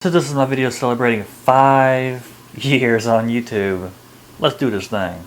So this is my video celebrating 5 years on YouTube. Let's do this thing.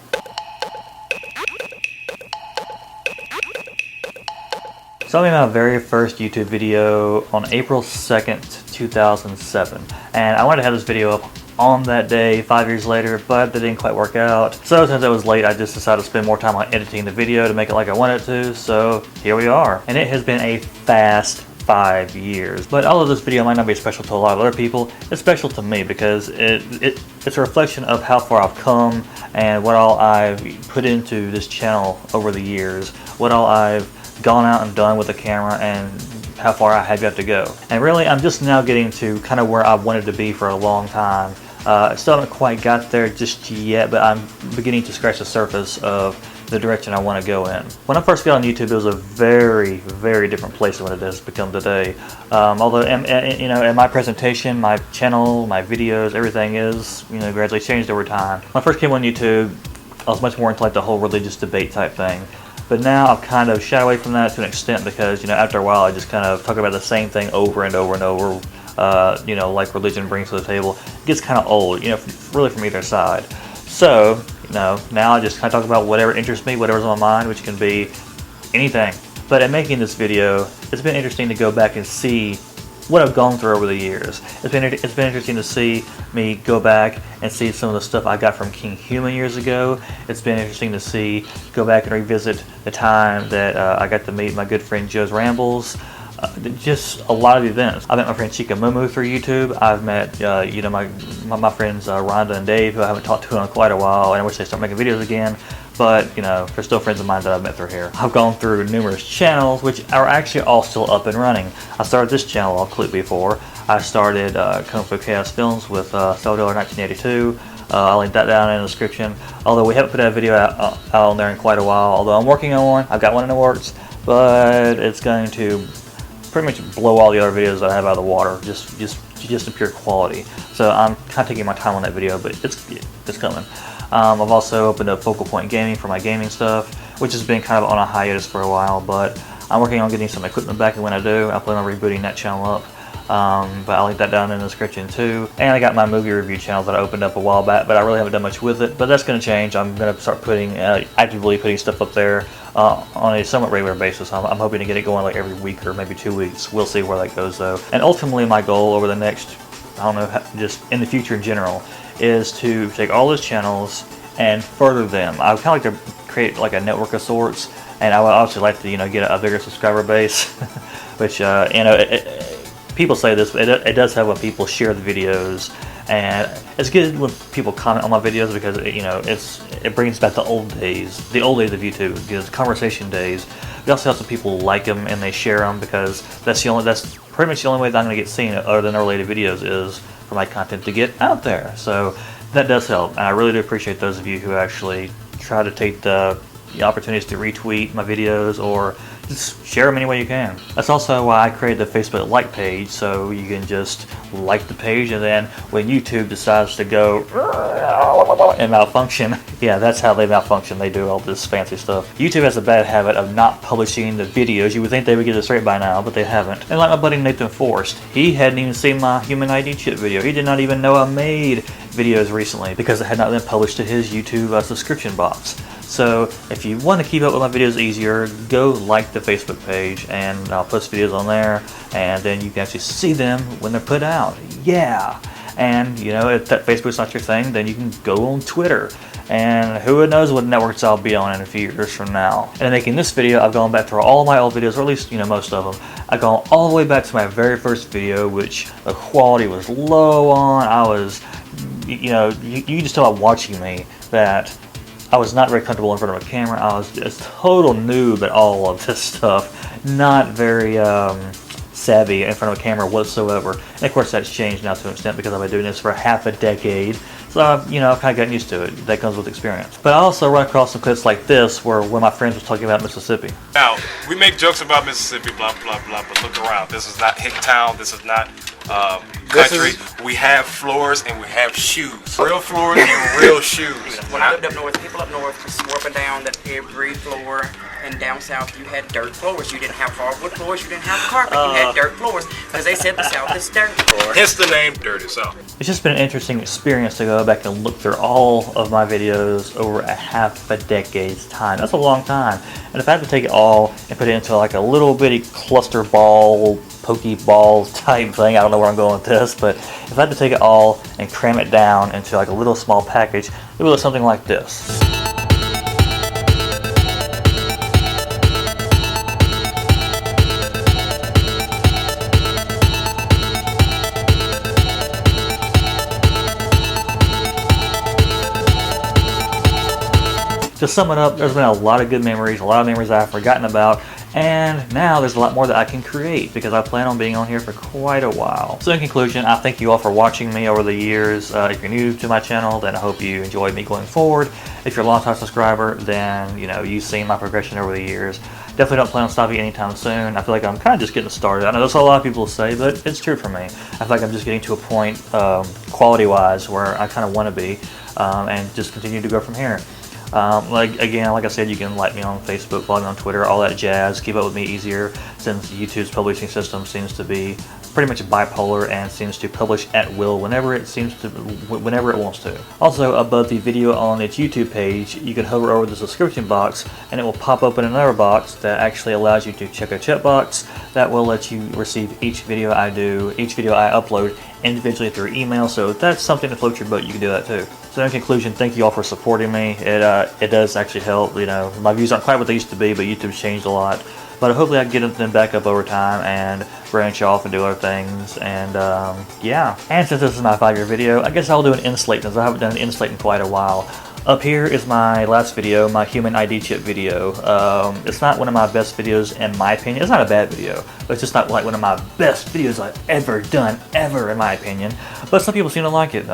So I made my very first YouTube video on April 2nd, 2007. And I wanted to have this video up on that day 5 years later, but that didn't quite work out. So since it was late, I just decided to spend more time on editing the video to make it like I wanted to. So here we are. And it has been a fast 5 years. But although this video might not be special to a lot of other people, it's special to me because it's a reflection of how far I've come and what all I've put into this channel over the years, what all I've gone out and done with the camera, and how far I have yet to go. And really, I'm just now getting to kind of where I wanted to be for a long time. I still haven't quite got there just yet, but I'm beginning to scratch the surface of the direction I want to go in. When I first got on YouTube, it was a very, very different place than what it has become today. Although, you know, in my presentation, my channel, my videos, everything is, you know, gradually changed over time. When I first came on YouTube, I was much more into like the whole religious debate type thing. But now I've kind of shied away from that to an extent because, you know, after a while I just kind of talk about the same thing over and over and over, you know, like religion brings to the table. It gets kind of old, you know, really from either side. So, you know, now I just kind of talk about whatever interests me, whatever's on my mind, which can be anything. But in making this video, it's been interesting to go back and see what I've gone through over the years. It's been interesting to see me go back and see some of the stuff I got from King Human years ago. It's been interesting to go back and revisit the time that I got to meet my good friend Joe's Rambles. Just a lot of events. I met my friend Chica Mumu through YouTube. I've met, you know, my friends Rhonda and Dave, who I haven't talked to in quite a while, and I wish they start making videos again. But, you know, they're still friends of mine that I've met through here. I've gone through numerous channels, which are actually all still up and running. I started this channel all completely before. I started Kung Fu Chaos Films with Salvador 1982. I'll link that down in the description. Although we haven't put a video out on there in quite a while. Although I'm working on one. I've got one in the works. But it's going to pretty much blow all the other videos that I have out of the water, just in pure quality. So I'm kind of taking my time on that video, but it's coming. I've also opened up Focal Point Gaming for my gaming stuff, which has been kind of on a hiatus for a while, but I'm working on getting some equipment back, and when I do, I plan on rebooting that channel up. But I'll link that down in the description too. And I got my movie review channel that I opened up a while back, but I really haven't done much with it. But that's going to change. I'm going to start actively putting stuff up there on a somewhat regular basis. I'm hoping to get it going like every week or maybe 2 weeks. We'll see where that goes though. And ultimately my goal over the next, I don't know, just in the future in general, is to take all those channels and further them. I would kind of like to create like a network of sorts, and I would obviously like to, you know, get a bigger subscriber base, which, you know, people say this, but it does help when people share the videos, and it's good when people comment on my videos because, you know, it brings back the old days of YouTube, the conversation days. It also helps when people like them and they share them, because that's pretty much the only way that I'm going to get seen other than the related videos is for my content to get out there. So that does help, and I really do appreciate those of you who actually try to take the opportunities to retweet my videos or just share them any way you can. That's also why I created the Facebook like page, so you can just like the page, and then when YouTube decides to go and malfunction, yeah, that's how they malfunction. They do all this fancy stuff. YouTube has a bad habit of not publishing the videos. You would think they would get it straight by now, but they haven't. And like my buddy Nathan Forrest, he hadn't even seen my Human ID chip video. He did not even know I made videos recently because it had not been published to his YouTube subscription box. So if you want to keep up with my videos easier, go like the Facebook page, and I'll post videos on there, and then you can actually see them when they're put out. Yeah! And, you know, if that Facebook's not your thing, then you can go on Twitter. And who knows what networks I'll be on in a few years from now. And in making this video, I've gone back through all my old videos, or at least, you know, most of them. I've gone all the way back to my very first video, which the quality was low on. I was, you know, you can just tell by watching me that I was not very comfortable in front of a camera. I was just a total noob at all of this stuff. Not very savvy in front of a camera whatsoever. And of course that's changed now to an extent because I've been doing this for half a decade. So I've, you know, I've kind of gotten used to it. That comes with experience. But I also run across some clips like this where one of my friends was talking about Mississippi. Now, we make jokes about Mississippi, blah, blah, blah, but look around. This is not Hicktown. This is not country, we have floors and we have shoes. Real floors and real shoes. When I lived up north, people up north just swore up and down that every floor, and down south you had dirt floors. You didn't have hardwood floors, you didn't have carpet, you had dirt floors, because they said the South is dirt. Hence the name Dirty South. It's just been an interesting experience to go back and look through all of my videos over a half a decade's time. That's a long time. And if I had to take it all and put it into like a little bitty cluster ball, pokeball type thing, I don't know where I'm going with this, but if I had to take it all and cram it down into like a little small package, it would look something like this. To sum it up, there's been a lot of good memories, a lot of memories I've forgotten about, and now there's a lot more that I can create because I plan on being on here for quite a while. So in conclusion, I thank you all for watching me over the years. If you're new to my channel, then I hope you enjoyed me going forward. If you're a long-time subscriber, then you've seen my progression over the years. Definitely don't plan on stopping anytime soon. I feel like I'm kind of just getting started. I know that's what a lot of people say, but it's true for me. I feel like I'm just getting to a point, quality-wise, where I kind of want to be, and just continue to go from here. Like I said, you can like me on Facebook, follow me on Twitter, all that jazz. Keep up with me easier since YouTube's publishing system seems to be pretty much bipolar and seems to publish at will whenever it wants to. Also, above the video on its YouTube page, you can hover over the subscription box and it will pop up in another box that actually allows you to check a checkbox that will let you receive each video I upload individually through email. So if that's something to float your boat, you can do that too. So in conclusion, thank you all for supporting me. It does actually help. My views aren't quite what they used to be, but YouTube's changed a lot. But hopefully I can get them back up over time and branch off and do other things. And yeah. And since this is my 5-year video, I guess I'll do an end slate since I haven't done an end slate in quite a while. Up here is my last video, my human ID chip video. It's not one of my best videos in my opinion. It's not a bad video, but it's just not like one of my best videos I've ever done, ever in my opinion. But some people seem to like it.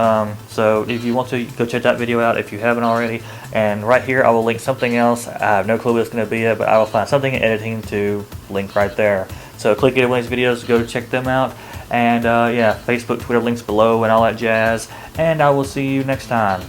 So if you want to, go check that video out if you haven't already. And right here I will link something else. I have no clue what it's going to be yet, but I will find something in editing to link right there. So click either one of these videos, go check them out. And yeah, Facebook, Twitter links below and all that jazz. And I will see you next time.